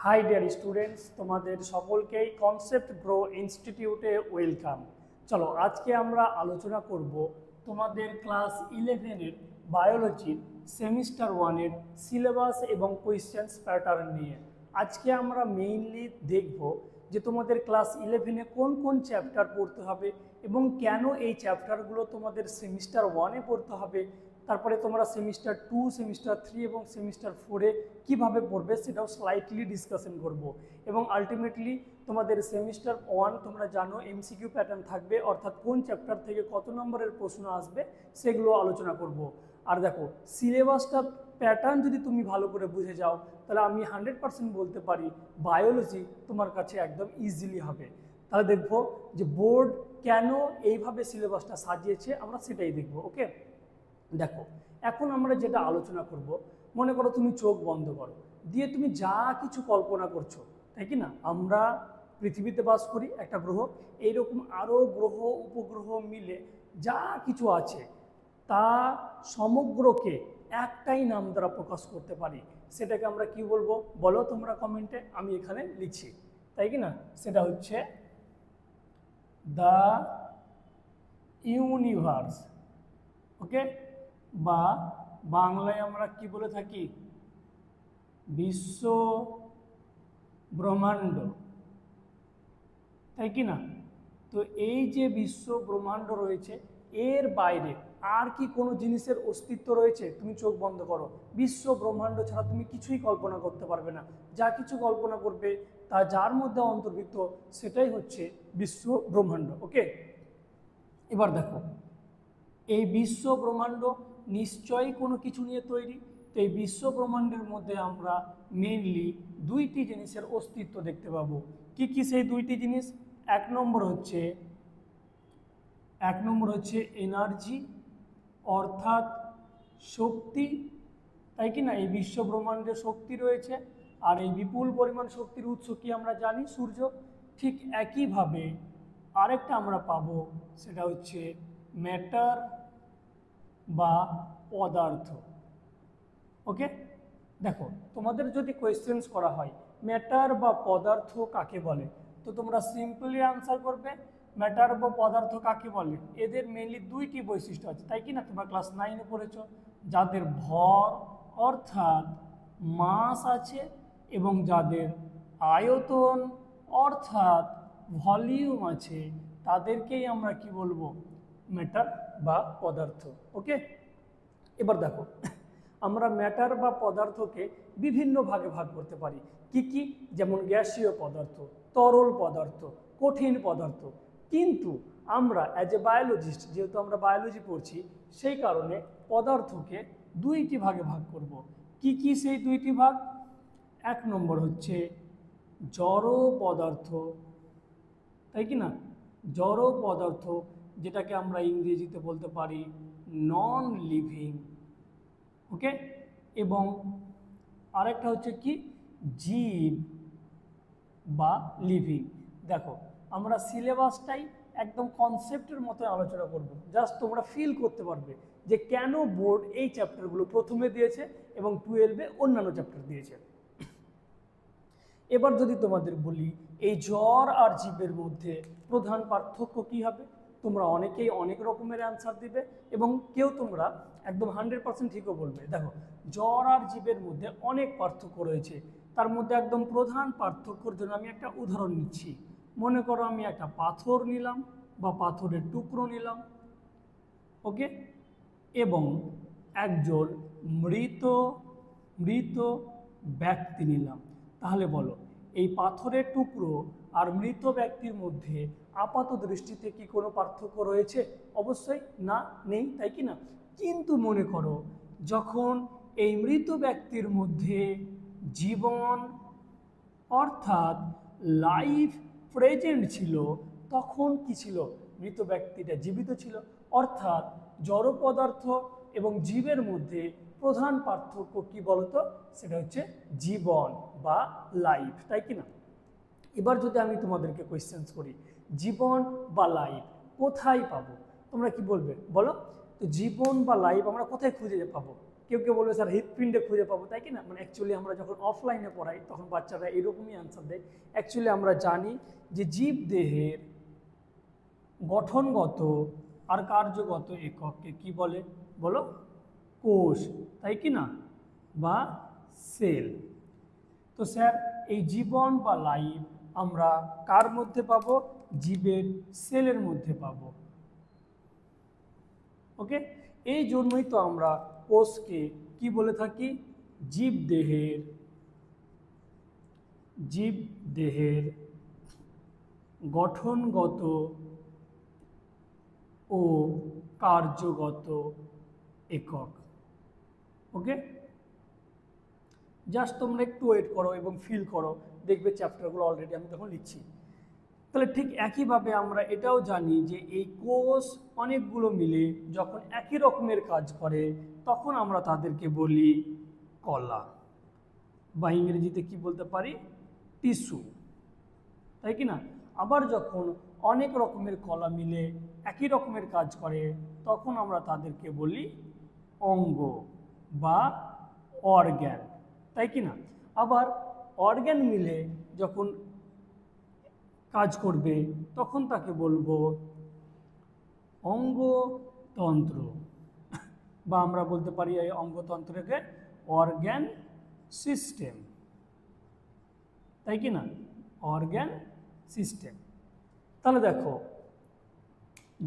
High dear students, তোমাদের সকলকেই concept grow ইনস্টিটিউটে ওয়েলকাম। চলো আজকে আমরা আলোচনা করব তোমাদের ক্লাস 11-এর বায়োলজির সেমিস্টার 1-এর সিলেবাস এবং কোয়েশ্চেন্স প্যাটার্ন নিয়ে। আজকে আমরা মেইনলি দেখব যে তোমাদের ক্লাস 11-এ কোন কোন চ্যাপ্টার পড়তে হবে এবং কেন এই চ্যাপ্টারগুলো তোমাদের সেমিস্টার 1-এ পড়তে হবে, তারপরে তোমরা সেমিস্টার 2, সেমিস্টার 3 এবং সেমিস্টার 4-এ কীভাবে পড়বে সেটাও স্লাইটলি ডিসকাশন করব। এবং আলটিমেটলি তোমাদের সেমিস্টার 1 তোমরা জানো এমসিকিউ প্যাটার্ন থাকবে, অর্থাৎ কোন চ্যাপ্টার থেকে কত নম্বরের প্রশ্ন আসবে সেগুলো আলোচনা করব। আর দেখো, সিলেবাসটা প্যাটার্ন যদি তুমি ভালো করে বুঝে যাও তাহলে আমি 100% বলতে পারি বায়োলজি তোমার কাছে একদম ইজিলি হবে। তাহলে দেখবো যে বোর্ড কেন এইভাবে সিলেবাসটা সাজিয়েছে, আমরা সেটাই দেখব। ওকে, দেখো এখন আমরা যেটা আলোচনা করব, মনে করো তুমি চোখ বন্ধ করো, দিয়ে তুমি যা কিছু কল্পনা করছো, তাই কি না? আমরা পৃথিবীতে বাস করি, একটা গ্রহ, এইরকম আরও গ্রহ উপগ্রহ মিলে যা কিছু আছে তা সমগ্রকে একটাই নাম দ্বারা প্রকাশ করতে পারি। সেটাকে আমরা কি বলবো বলো তোমরা কমেন্টে, আমি এখানে লিখছি, তাই কি না? সেটা হচ্ছে দ্য ইউনিভার্স। ওকে, বা বাংলায় আমরা কি বলে থাকি? বিশ্ব ব্রহ্মাণ্ড, তাই কি না? তো এই যে বিশ্ব ব্রহ্মাণ্ড রয়েছে, এর বাইরে আর কি কোনো জিনিসের অস্তিত্ব রয়েছে? তুমি চোখ বন্ধ করো, বিশ্ব ব্রহ্মাণ্ড ছাড়া তুমি কিছুই কল্পনা করতে পারবে না। যা কিছু কল্পনা করবে তা যার মধ্যে অন্তর্ভুক্ত সেটাই হচ্ছে বিশ্ব ব্রহ্মাণ্ড। ওকে, এবার দেখো, এই বিশ্ব ব্রহ্মাণ্ড নিশ্চয়ই কোনো কিছু নিয়ে তৈরি। তো এই বিশ্ব ব্রহ্মাণ্ডের মধ্যে আমরা মেইনলি দুইটি জিনিসের অস্তিত্ব দেখতে পাবো। কি কি সেই দুইটি জিনিস? এক নম্বর হচ্ছে এনার্জি, অর্থাৎ শক্তি, তাই কি না? এই বিশ্ব ব্রহ্মাণ্ডে শক্তি রয়েছে, আর এই বিপুল পরিমাণ শক্তির উৎস কি আমরা জানি? সূর্য। ঠিক একইভাবে আরেকটা আমরা পাবো, সেটা হচ্ছে ম্যাটার বা পদার্থ। ওকে, দেখো তোমাদের যদি কোয়েশ্চেন্স করা হয় ম্যাটার বা পদার্থ কাকে বলে, তো তোমরা সিম্পলি আনসার করবে ম্যাটার বা পদার্থ কাকে বলে। এদের মেইনলি দুইটি বৈশিষ্ট্য আছে, তাই কি না? তোমরা ক্লাস 9-এ পড়েছো, যাদের ভর অর্থাৎ মাস আছে এবং যাদের আয়তন অর্থাৎ ভলিউম আছে, তাদেরকেই আমরা কি বলবো? ম্যাটার বা পদার্থ। ওকে, এবার দেখো, আমরা ম্যাটার বা পদার্থকে বিভিন্ন ভাগে ভাগ করতে পারি। কি কি? যেমন গ্যাসীয় পদার্থ, তরল পদার্থ, কঠিন পদার্থ। কিন্তু আমরা অ্যাজ এ বায়োলজিস্ট, যেহেতু আমরা বায়োলজি পড়ছি, সেই কারণে পদার্থকে দুইটি ভাগে ভাগ করব। কি কি সেই দুইটি ভাগ? এক নম্বর হচ্ছে জড় পদার্থ, তাই কি না? জড় পদার্থ, যেটাকে আমরা ইংরেজিতে বলতে পারি নন লিভিং। ওকে, এবং আরেকটা হচ্ছে কি? জীব বা লিভিং। দেখো, আমরা সিলেবাসটাই একদম কনসেপ্টের মতো আলোচনা করব, জাস্ট তোমরা ফিল করতে পারবে যে কেন বোর্ড এই চ্যাপ্টারগুলো প্রথমে দিয়েছে এবং 12-এ অন্যান্য চ্যাপ্টার দিয়েছে। এবার যদি তোমাদের বলি এই জ্বর আর জীবের মধ্যে প্রধান পার্থক্য কি হবে, তোমরা অনেকেই অনেক রকমের অ্যান্সার দিবে এবং কেউ তোমরা একদম 100% ঠিকও বলবে। দেখো, জ্বর আর জীবের মধ্যে অনেক পার্থক্য রয়েছে। তার মধ্যে একদম প্রধান পার্থক্যর জন্য আমি একটা উদাহরণ নিচ্ছি। মনে করো আমি একটা পাথর নিলাম বা পাথরের টুকরো নিলাম, ওকে, এবং একজন মৃত ব্যক্তি নিলাম। তাহলে বলো, এই পাথরের টুকরো আর মৃত ব্যক্তির মধ্যে আপাত দৃষ্টিতে কি কোনো পার্থক্য রয়েছে? অবশ্যই না, নেই, তাই কি না? কিন্তু মনে করো যখন এই মৃত ব্যক্তির মধ্যে জীবন অর্থাৎ লাইফ প্রেজেন্ট ছিল, তখন কি ছিল? মৃত ব্যক্তিটা জীবিত ছিল। অর্থাৎ জড় পদার্থ এবং জীবের মধ্যে প্রধান পার্থক্য কি বলতো? সেটা হচ্ছে জীবন বা লাইফ, তাই কি না? এবার যদি আমি তোমাদেরকে কোয়েশ্চেন্স করি জীবন বা লাইফ কোথায় পাবো, তোমরা কি বলবে বলো? তো জীবন বা লাইফ আমরা কোথায় খুঁজে পাবো? কেউ কেউ বলবে স্যার হৃৎপিণ্ডে খুঁজে পাবো, তাই কি না? মানে অ্যাকচুয়ালি আমরা যখন অফলাইনে পড়াই তখন বাচ্চারা এরকমই অ্যান্সার দেয়। অ্যাকচুয়ালি আমরা জানি যে জীব দেহের গঠনগত আর কার্যগত একককে কি বলে, বলো? কোষ, তাই কি না, বা সেল। তো স্যার এই জীবন বা লাইফ আমরা কার মধ্যে পাবো? জীবের সেলের মধ্যে পাবো। ওকে, এই জন্যই তো আমরা কোষকে কি বলে থাকি? জীব দেহের গঠনগত ও কার্যগত একক। ওকে, জাস্ট তোমরা একটু ওয়েট করো এবং ফিল করো, দেখবে চ্যাপ্টারগুলো অলরেডি আমি তখন লিখছি। তাহলে ঠিক একইভাবে আমরা এটাও জানি যে এই কোষ অনেকগুলো মিলে যখন একই রকমের কাজ করে তখন আমরা তাদেরকে বলি কলা, বা ইংরেজিতে কি বলতে পারি? টিস্যু, তাই কি না? আবার যখন অনেক রকমের কলা মিলে একই রকমের কাজ করে তখন আমরা তাদেরকে বলি অঙ্গ বা অর্গ্যান, তাই কি না? আবার অর্গ্যান মিলে যখন কাজ করবে তখন তাকে বলবো অঙ্গতন্ত্র, বা আমরা বলতে পারি এই অঙ্গতন্ত্রকে অর্গ্যান সিস্টেম, তাই কি না? Organ system. তাহলে দেখো,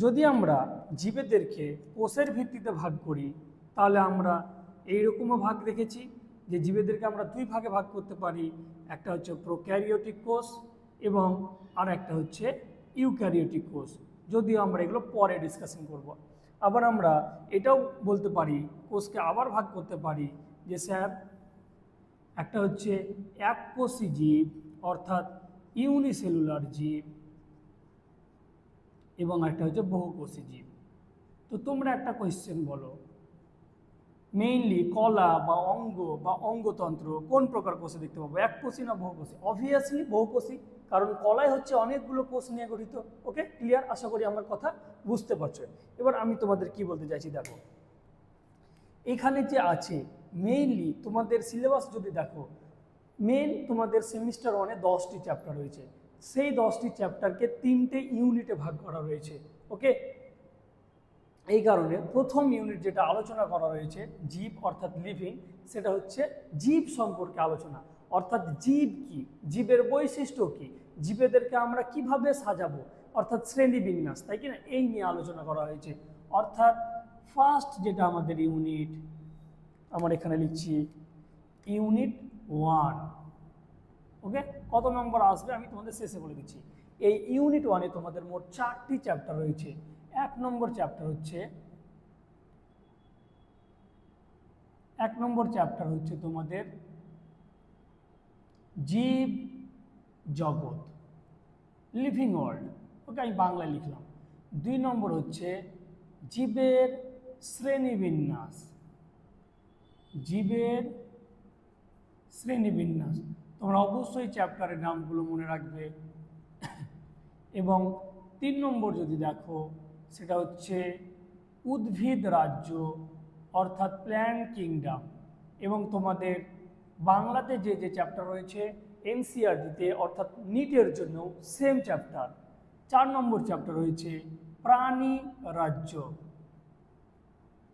যদি আমরা জীবেদেরকে কোষের ভিত্তিতে ভাগ করি তাহলে আমরা এইরকমও ভাগ দেখেছি যে জীবেদেরকে আমরা দুই ভাগে ভাগ করতে পারি, একটা হচ্ছে প্রোক্যারিওটিক কোষ এবং আর একটা হচ্ছে ইউক্যারিওটিক কোষ, যদিও আমরা এগুলো পরে ডিসকাশন করব। আবার আমরা এটাও বলতে পারি, কোষকে আবার ভাগ করতে পারি যে স্যার একটা হচ্ছে এককোষী জীব অর্থাৎ ইউনিসেলুলার জীব এবং একটা হচ্ছে বহুকোষী জীব। তো তোমরা একটা কোয়েশ্চেন বলো, মেইনলি কলা বা অঙ্গ বা অঙ্গতন্ত্র কোন প্রকার কোষে দেখতে পাবো, এককোষী না বহুকোষী? অবভিয়াসলি বহুকোষী, কারণ কলাই হচ্ছে অনেকগুলো কোষ নিয়ে গঠিত। ওকে, ক্লিয়ার? আশা করি আমার কথা বুঝতে পারছো। এবার আমি তোমাদের কি বলতে চাইছি, দেখো এখানে যে আছে মেইনলি তোমাদের সিলেবাস যদি দেখো, মেন তোমাদের সেমিস্টার 1-এ 10টি চ্যাপ্টার রয়েছে, সেই 10টি চ্যাপ্টারকে 3টে ইউনিটে ভাগ করা রয়েছে। ওকে, এই কারণে প্রথম ইউনিট যেটা আলোচনা করা রয়েছে জীব অর্থাৎ লিভিং, সেটা হচ্ছে জীব সম্পর্কে আলোচনা, অর্থাৎ জীব কি, জীবের বৈশিষ্ট্য কি, জীবেদেরকে আমরা কিভাবে সাজাবো, অর্থাৎ শ্রেণীবিন্যাস, তাই কি না, এই নিয়ে আলোচনা করা হয়েছে। অর্থাৎ ফার্স্ট যেটা আমাদের ইউনিট, আমার এখানে লিখছি ইউনিট 1। ওকে, কত নম্বর আসবে আমি তোমাদের শেষে বলে দিচ্ছি। এই ইউনিট 1-এ তোমাদের মোট 4টি চ্যাপ্টার রয়েছে। 1 নম্বর চ্যাপ্টার হচ্ছে তোমাদের জীব জগৎ, লিভিং ওয়ার্ল্ড। ওকে, আমি বাংলায় লিখলাম। 2 নম্বর হচ্ছে জীবের শ্রেণীবিন্যাস, জীবের শ্রেণীবিন্যাস। তোমরা অবশ্যই চ্যাপ্টারের নামগুলো মনে রাখবে। এবং 3 নম্বর যদি দেখো, সেটা হচ্ছে উদ্ভিদ রাজ্য অর্থাৎ প্ল্যান্ট কিংডম। এবং তোমাদের বাংলাতে যে যে চ্যাপ্টার রয়েছে এনসিইআরটিতে অর্থাৎ নিটের জন্য সেম চ্যাপ্টার, 4 নম্বর চ্যাপ্টার রয়েছে প্রাণী রাজ্য।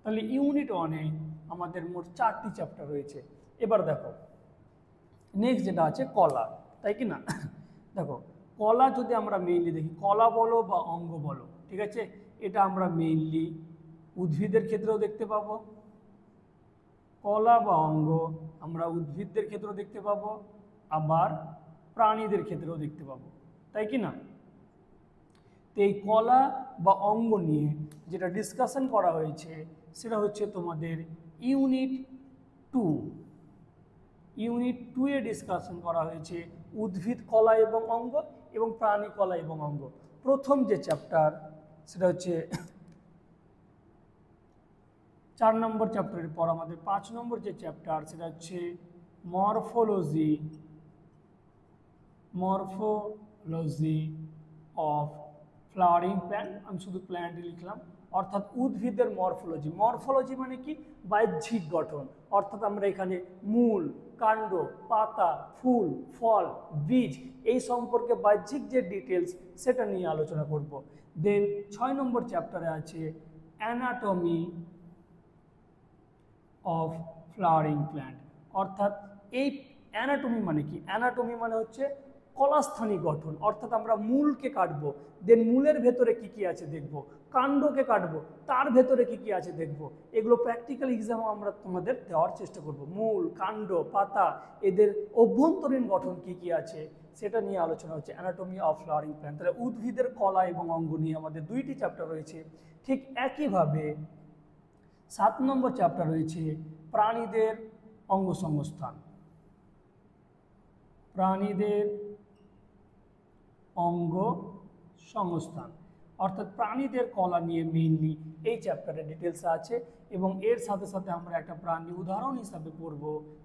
তাহলে ইউনিট 1-এ আমাদের মোট 4টি চ্যাপ্টার রয়েছে। এবার দেখো নেক্সট যেটা আছে কলা, তাই কি না? দেখো কলা যদি আমরা মেইনলি দেখি, কলা বলো বা অঙ্গ বলো, ঠিক আছে, এটা আমরা মেইনলি উদ্ভিদের ক্ষেত্রেও দেখতে পাবো। কলা বা অঙ্গ আমরা উদ্ভিদদের ক্ষেত্রেও দেখতে পাবো, আবার প্রাণীদের ক্ষেত্রেও দেখতে পাবো, তাই কি না? তো এই কলা বা অঙ্গ নিয়ে যেটা ডিসকাশন করা হয়েছে সেটা হচ্ছে তোমাদের ইউনিট 2। ইউনিট 2-এ ডিসকাশন করা হয়েছে উদ্ভিদ কলা এবং অঙ্গ এবং প্রাণী কলা এবং অঙ্গ। প্রথম যে চ্যাপ্টার সেটা হচ্ছে 4 নম্বর চ্যাপ্টারের পর আমাদের 5 নম্বর যে চ্যাপ্টার সেটা হচ্ছে মরফোলজি অফ ফ্লাওয়ারিং প্ল্যান্ট। আমি শুধু প্ল্যান্টই লিখলাম, অর্থাৎ উদ্ভিদের মরফোলজি। মরফোলজি মানে কি? বাহ্যিক গঠন। অর্থাৎ আমরা এখানে মূল, কাণ্ড, পাতা, ফুল, ফল, বীজ এই সম্পর্কে বাহ্যিক যে ডিটেলস সেটা নিয়ে আলোচনা করব। দেন 6 নম্বর চ্যাপ্টারে আছে অ্যানাটমি অফ ফ্লাওয়ারিং প্ল্যান্ট। অর্থাৎ এই অ্যানাটমি মানে কি? অ্যানাটমি মানে হচ্ছে কলাস্থানিক গঠন। অর্থাৎ আমরা মূলকে কাটবো, দেন মূলের ভেতরে কি কি আছে দেখব, কাণ্ডকে কাটবো, তার ভেতরে কি কি আছে দেখব। এগুলো প্র্যাকটিক্যাল এক্সামও আমরা তোমাদের দেওয়ার চেষ্টা করব। মূল, কাণ্ড, পাতা এদের অভ্যন্তরীণ গঠন কি কি আছে সেটা নিয়ে আলোচনা হচ্ছে অ্যানাটমি অফ ফ্লাওয়ারিং প্ল্যান্ট। তাহলে উদ্ভিদের কলা এবং অঙ্গ নিয়ে আমাদের 2টি চ্যাপ্টার রয়েছে। ঠিক একইভাবে 7 নম্বর চ্যাপ্টার রয়েছে প্রাণীদের অঙ্গসংস্থান। প্রাণীদের অঙ্গ সংস্থান অর্থাৎ প্রাণীদের কলা নিয়ে মেইনলি এই চ্যাপ্টারে ডিটেলস আছে। এবং এর সাথে সাথে আমরা একটা প্রাণী উদাহরণ হিসাবে পড়ব,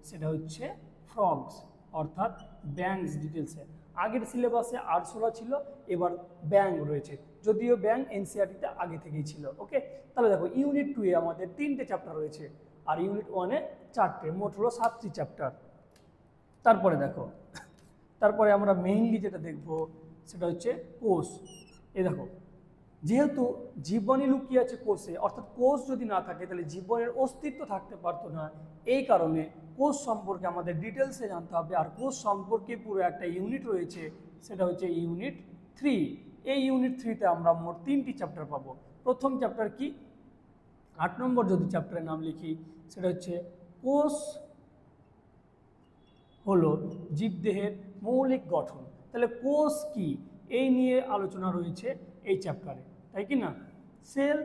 সেটা হচ্ছে ফ্রগস অর্থাৎ ব্যাংস ডিটেলসে। আগের সিলেবাসে আরশোলা ছিল, এবার ব্যাং রয়েছে, যদিও ব্যাং এনসিইআরটিতে আগে থেকেই ছিল। ওকে, তাহলে দেখো ইউনিট 2 এ আমাদের 3টে চ্যাপ্টার রয়েছে আর ইউনিট 1 এ 4টে, মোট হলো 7টি চ্যাপ্টার। তারপরে আমরা মেইনলি যেটা দেখব সেটা হচ্ছে কোষ। এই দেখো, যেহেতু জীবনই লুকিয়ে আছে কোষে, অর্থাৎ কোষ যদি না থাকে তাহলে জীবনের অস্তিত্ব থাকতে পারতো না। এই কারণে কোষ সম্পর্কে আমাদের ডিটেলসে জানতে হবে। আর কোষ সম্পর্কে পুরো একটা ইউনিট রয়েছে, সেটা হচ্ছে ইউনিট 3। এই ইউনিট 3তে আমরা মোট 3টি চ্যাপ্টার পাবো। প্রথম চ্যাপ্টার কি? 8 নম্বর যদি চ্যাপ্টারের নাম লিখি, সেটা হচ্ছে কোষ হলো জীবদেহের মৌলিক গঠন। তাহলে কোষ কি এই নিয়ে আলোচনা রয়েছে এই চ্যাপ্টারে, তাই কি না? Cell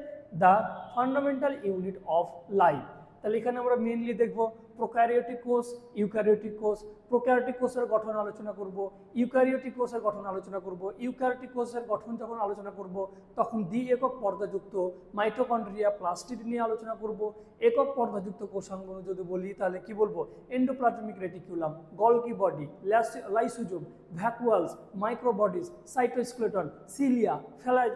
the fundamental unit of life. তাহলে এখানে আমরা মেইনলি দেখব প্রোক্যারিওটিক কোষ, ইউক্যারিওটিক কোষ। প্রোক্যারিওটিক কোষের গঠন আলোচনা করব, ইউক্যারিওটিক কোষের গঠন আলোচনা করব। ইউক্যারিওটিক কোষের গঠন যখন আলোচনা করব তখন দ্বি একক পর্দাযুক্ত মাইটোকন্ড্রিয়া, প্লাস্টিড নিয়ে আলোচনা করব। একক পর্দাযুক্ত কোষাঙ্গ যদি বলি তাহলে কি বলবো? Endoplasmic reticulum, Golgi body, lysosome, vacuoles, microbodies, cytoskeleton, cilia,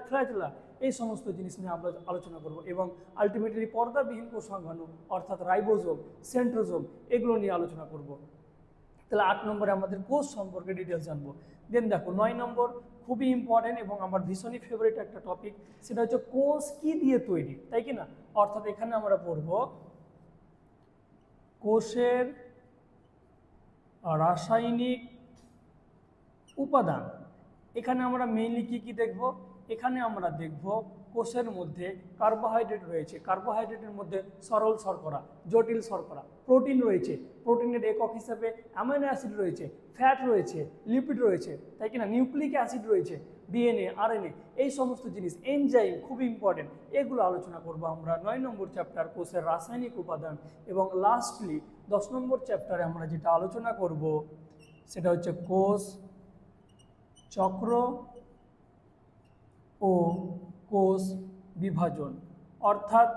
flagella এই সমস্ত জিনিস নিয়ে আমরা আলোচনা করব। এবং আলটিমেটলি পর্দাবিহীন কোষাঙ্গাণু অর্থাৎ রাইবোজোম, সেন্ট্রোজোম এগুলো নিয়ে আলোচনা করব। তাহলে 8 নম্বরে আমাদের কোষ সম্পর্কে ডিটেলস জানবো। দেন দেখো 9 নম্বর খুবই ইম্পর্টেন্ট এবং আমার ভীষণই ফেভারিট একটা টপিক, সেটা হচ্ছে কোষ কি দিয়ে তৈরি, তাই কি না? অর্থাৎ এখানে আমরা পড়ব কোষের রাসায়নিক উপাদান। এখানে আমরা মেইনলি কি কি দেখব? এখানে আমরা দেখব কোষের মধ্যে কার্বোহাইড্রেট রয়েছে, কার্বোহাইড্রেটের মধ্যে সরল শর্করা, জটিল শর্করা, প্রোটিন রয়েছে, প্রোটিনের একক হিসেবে অ্যামাইনো অ্যাসিড রয়েছে, ফ্যাট রয়েছে, লিপিড রয়েছে, তাই কি না? নিউক্লিক অ্যাসিড রয়েছে, ডিএনএ, আরএনএ এই সমস্ত জিনিস, এনজাইম খুব ইম্পর্টেন্ট, এগুলো আলোচনা করব আমরা 9 নম্বর চ্যাপ্টার কোষের রাসায়নিক উপাদান। এবং লাস্টলি 10 নম্বর চ্যাপ্টারে আমরা যেটা আলোচনা করব সেটা হচ্ছে কোষ চক্র ও কোষ বিভাজন। অর্থাৎ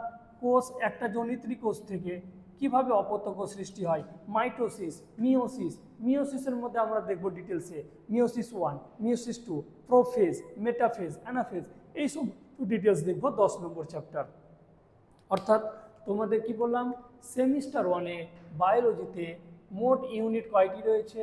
কোষ একটা জনিত্রী কোষ থেকে কিভাবে অপত্যঙ্গ সৃষ্টি হয়, মাইটোসিস, মিওসিস। মিওসিসের মধ্যে আমরা দেখব ডিটেলসে meiosis 1, meiosis 2, prophase, metaphase, anaphase এই সব ডিটেলস দেখব 10 নম্বর চ্যাপ্টার। অর্থাৎ তোমাদের কি বললাম, সেমিস্টার 1-এ বায়োলজিতে মোট ইউনিট কয়টি রয়েছে?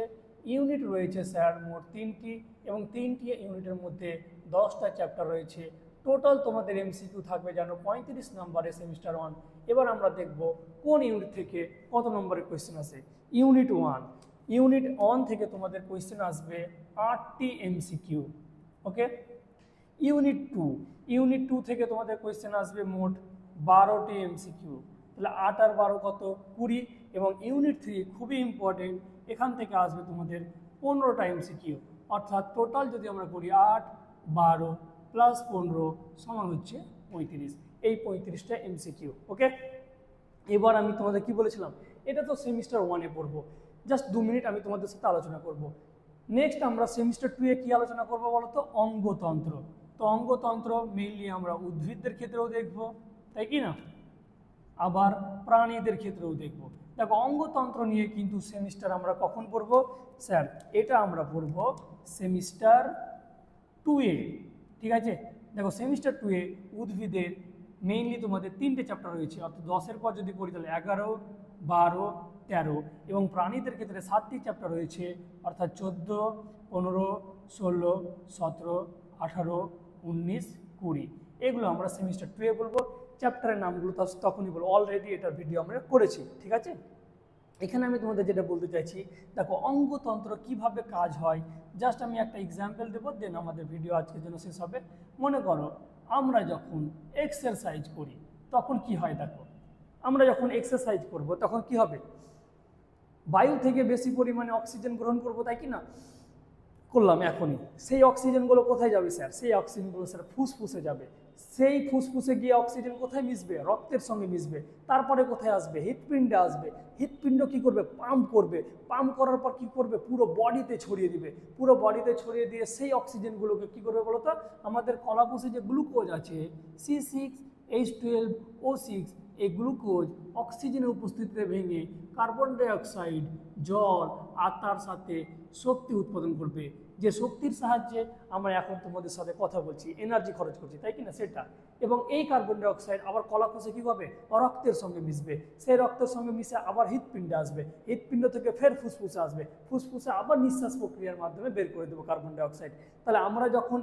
ইউনিট রয়েছে স্যার মোট 3টি এবং 3টি ইউনিটের মধ্যে 10টা চ্যাপ্টার রয়েছে। টোটাল তোমাদের এমসিকিউ থাকবে যেন 35 নম্বরে সেমিস্টার 1। এবার আমরা দেখব কোন ইউনিট থেকে কত নম্বরের কোয়েশ্চেন আসে। ইউনিট 1, ইউনিট 1 থেকে তোমাদের কোয়েশ্চেন আসবে 8টি এমসিকিউ। ওকে, ইউনিট 2, ইউনিট 2 থেকে তোমাদের কোয়েশ্চেন আসবে মোট 12টি এমসিকিউ। তাহলে 8 আর 12 কত? 20। এবং ইউনিট 3 খুবই ইম্পর্টেন্ট, এখান থেকে আসবে তোমাদের 15টা এমসিকিউ। অর্থাৎ টোটাল যদি আমরা করি 8, 12 প্লাস 15 সমান হচ্ছে 35। এই 35টা এমসিকিউ। ওকে, এবার আমি তোমাদের কি বলেছিলাম, এটা তো সেমিস্টার 1-এ পড়বো। জাস্ট 2 মিনিট আমি তোমাদের সাথে আলোচনা করব। নেক্সট আমরা সেমিস্টার 2-এ কি আলোচনা করবো বলো তো? অঙ্গতন্ত্র। তো অঙ্গতন্ত্র মেইনলি আমরা উদ্ভিদদের ক্ষেত্রেও দেখব, তাই কি না? আবার প্রাণীদের ক্ষেত্রেও দেখব। দেখো অঙ্গতন্ত্র নিয়ে কিন্তু সেমিস্টার আমরা কখন পড়ব স্যার? এটা আমরা পড়ব সেমিস্টার 2-এ, ঠিক আছে? দেখো সেমিস্টার 2-এ উদ্ভিদের মেইনলি তোমাদের 3টে চ্যাপ্টার রয়েছে, অর্থাৎ 10-এর পর যদি পড়ি তাহলে 11, 12, 13, এবং প্রাণীদের ক্ষেত্রে 7টি চ্যাপ্টার রয়েছে, অর্থাৎ 14, 15, 16, 17, 18, 19, 20। এগুলো আমরা সেমিস্টার 2-এ বলবো। চ্যাপ্টারের নামগুলো তখনই বলবো, অলরেডি এটার ভিডিও আমরা করেছি, ঠিক আছে। এখানে আমি তোমাদের যেটা বলতে চাইছি, দেখো অঙ্গতন্ত্র কিভাবে কাজ হয়, জাস্ট আমি একটা এক্সাম্পল দেবো, দেন আমাদের ভিডিও আজকের জন্য শেষ হবে। মনে করো আমরা যখন এক্সারসাইজ করি তখন কি হয়, দেখো আমরা যখন এক্সারসাইজ করব তখন কি হবে, বায়ু থেকে বেশি পরিমাণে অক্সিজেন গ্রহণ করব, তাই কি না, করলাম এখনই। সেই অক্সিজেনগুলো কোথায় যাবে স্যার, সেই অক্সিজেনগুলো স্যার ফুসফুসে যাবে। সেই ফুসফুসে গিয়ে অক্সিজেন কোথায় মিশবে, রক্তের সঙ্গে মিশবে। তারপরে কোথায় আসবে, হৃৎপিণ্ডে আসবে। হৃৎপিণ্ড কি করবে, পাম্প করবে। পাম্প করার পর কি করবে, পুরো বডিতে ছড়িয়ে দিবে। পুরো বডিতে ছড়িয়ে দিয়ে সেই অক্সিজেনগুলোকে কি করবে বলো তো, আমাদের কলাকোষে যে গ্লুকোজ আছে C6H12O6, এই গ্লুকোজ অক্সিজেনের উপস্থিতিতে ভেঙে কার্বন ডাইঅক্সাইড, জল আর তার সাথে শক্তি উৎপাদন করবে, যে শক্তির সাহায্যে আমরা এখন তোমাদের সাথে কথা বলছি, এনার্জি খরচ করছি, তাই কি না, সেটা। এবং এই কার্বন ডাইঅক্সাইড আবার কলাকোষে কী হবে, রক্তের সঙ্গে মিশবে। সেই রক্তের সঙ্গে মিশে আবার হৃৎপিণ্ডে আসবে। হৃৎপিণ্ড থেকে ফের ফুসফুসে আসবে। ফুসফুসে আবার নিঃশ্বাস প্রক্রিয়ার মাধ্যমে বের করে দেবো কার্বন ডাইঅক্সাইড। তাহলে আমরা যখন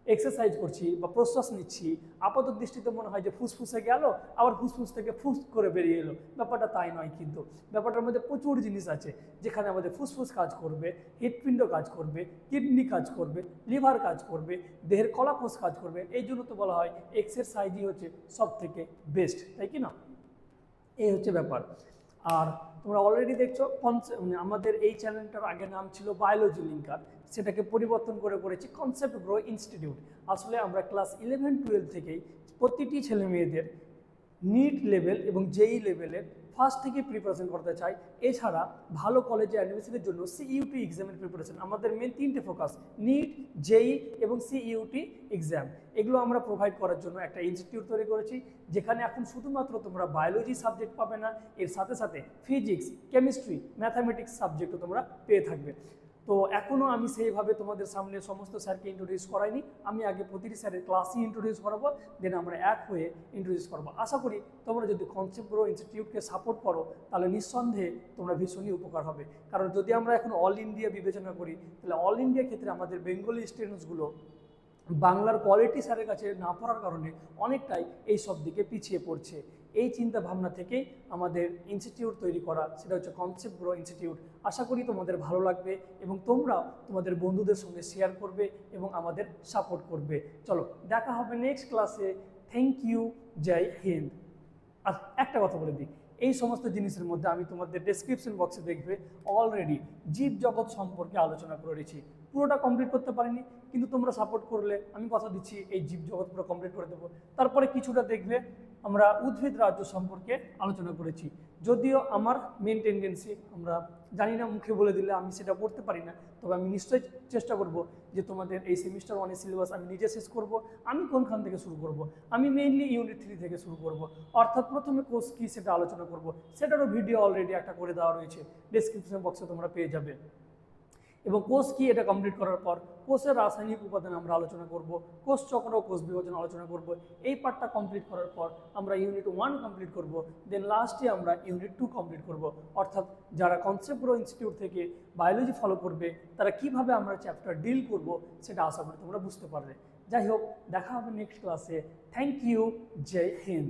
এক্সারসাইজ করছি বা প্রশ্বাস নিচ্ছি, আপাত দৃষ্টিতে মনে হয় যে ফুসফুসে গেল, আবার ফুসফুস থেকে ফুস করে বেরিয়ে এলো। ব্যাপারটা তাই নয়, কিন্তু ব্যাপারটার মধ্যে প্রচুর জিনিস আছে, যেখানে আমাদের ফুসফুস কাজ করবে, হৃৎপিণ্ড কাজ করবে, কিডনি কাজ করবে, লিভার কাজ করবে, দেহের কলাকোষ কাজ করবে। এই জন্য তো বলা হয় এক্সারসাইজই হচ্ছে সব থেকে বেস্ট, তাই কি না। এই হচ্ছে ব্যাপার। আর তোমরা অলরেডি দেখছো আমাদের এই চ্যানেলটার আগে নাম ছিল বায়োলজি লিঙ্কার, সেটাকে পরিবর্তন করে করেছি কনসেপ্ট গ্রো ইনস্টিটিউট। আসলে আমরা ক্লাস 11-12 থেকেই প্রতিটি ছেলে মেয়েদের নিট লেভেল এবং জেই লেভেলের ফার্স্ট থেকে প্রিপারেশন করতে চাই। এছাড়া ভালো কলেজে অ্যাডমিশনের জন্য সিইউটি এক্সামের প্রিপারেশন, আমাদের মেন 3টে ফোকাস, নিট, জেই এবং সিইউটি এক্সাম। এগুলো আমরা প্রোভাইড করার জন্য একটা ইনস্টিটিউট তৈরি করেছি, যেখানে এখন শুধুমাত্র তোমরা বায়োলজি সাবজেক্ট পাবে না, এর সাথে সাথে ফিজিক্স, কেমিস্ট্রি, ম্যাথামেটিক্স সাবজেক্টও তোমরা পেয়ে থাকবে। তো এখনও আমি সেইভাবে তোমাদের সামনে সমস্ত স্যারকে ইন্ট্রোডিউস করাইনি। আমি আগে প্রতিটি স্যারের ক্লাসই ইন্ট্রোডিউস করাবো, দেন আমরা এক হয়ে ইন্ট্রোডিউস করবো। আশা করি তোমরা যদি কনসেপ্ট গ্রো ইনস্টিটিউটকে সাপোর্ট করো, তাহলে নিঃসন্দেহে তোমরা ভীষণই উপকার হবে। কারণ যদি আমরা এখন অল ইন্ডিয়া বিবেচনা করি, তাহলে অল ইন্ডিয়া ক্ষেত্রে আমাদের বেঙ্গলি স্টুডেন্টসগুলো বাংলার কোয়ালিটি স্যারের কাছে না পড়ার কারণে অনেকটাই এই সব দিকে পিছিয়ে পড়ছে। এই চিন্তা ভাবনা থেকেই আমাদের ইনস্টিটিউট তৈরি করা, সেটা হচ্ছে কনসেপ্ট গ্রো ইনস্টিটিউট। আশা করি তোমাদের ভালো লাগবে এবং তোমরাও তোমাদের বন্ধুদের সঙ্গে শেয়ার করবে এবং আমাদের সাপোর্ট করবে। চলো দেখা হবে নেক্সট ক্লাসে। থ্যাংক ইউ, জয় হিন্দ। আর একটা কথা বলে দিই, এই সমস্ত জিনিসের মধ্যে আমি তোমাদের ডেসক্রিপশন বক্সে দেখবে অলরেডি জীব জগৎ সম্পর্কে আলোচনা করেছি। পুরোটা কমপ্লিট করতে পারিনি, কিন্তু তোমরা সাপোর্ট করলে আমি কথা দিচ্ছি এই জীব জগৎ পুরো কমপ্লিট করে দেবো। তারপরে কিছুটা দেখবে আমরা উদ্ভিদ রাজ্য সম্পর্কে আলোচনা করেছি। যদিও আমার মেন টেন্ডেন্সি, আমরা জানি না, মুখে বলে দিলে আমি সেটা পড়তে পারি না, তবে আমি নিশ্চয়ই চেষ্টা করব যে তোমাদের এই সেমিস্টার 1-এর সিলেবাস আমি নিজে শেষ করব। আমি কোনখান থেকে শুরু করব, আমি মেইনলি ইউনিট 3 থেকে শুরু করব, অর্থাৎ প্রথমে কোর্স কী সেটা আলোচনা করব। সেটারও ভিডিও অলরেডি একটা করে দেওয়া রয়েছে, ডেসক্রিপশন বক্সে তোমরা পেয়ে যাবে। এবং কোষ কি এটা কমপ্লিট করার পর কোষের রাসায়নিক উপাদান আমরা আলোচনা করব, কোষ চক্র, কোষ বিভাজন আলোচনা করব। এই পার্টটা কমপ্লিট করার পর আমরা ইউনিট 1 কমপ্লিট করব, দেন লাস্টে আমরা ইউনিট 2 কমপ্লিট করব। অর্থাৎ যারা কনসেপ্ট গ্রো ইনস্টিটিউট থেকে বায়োলজি ফলো করবে, তারা কিভাবে আমরা চ্যাপ্টার ডিল করব সেটা আশা করি তোমরা বুঝতে পারবে। যাই হোক, দেখা হবে নেক্সট ক্লাসে। থ্যাংক ইউ, জয় হিন্দ।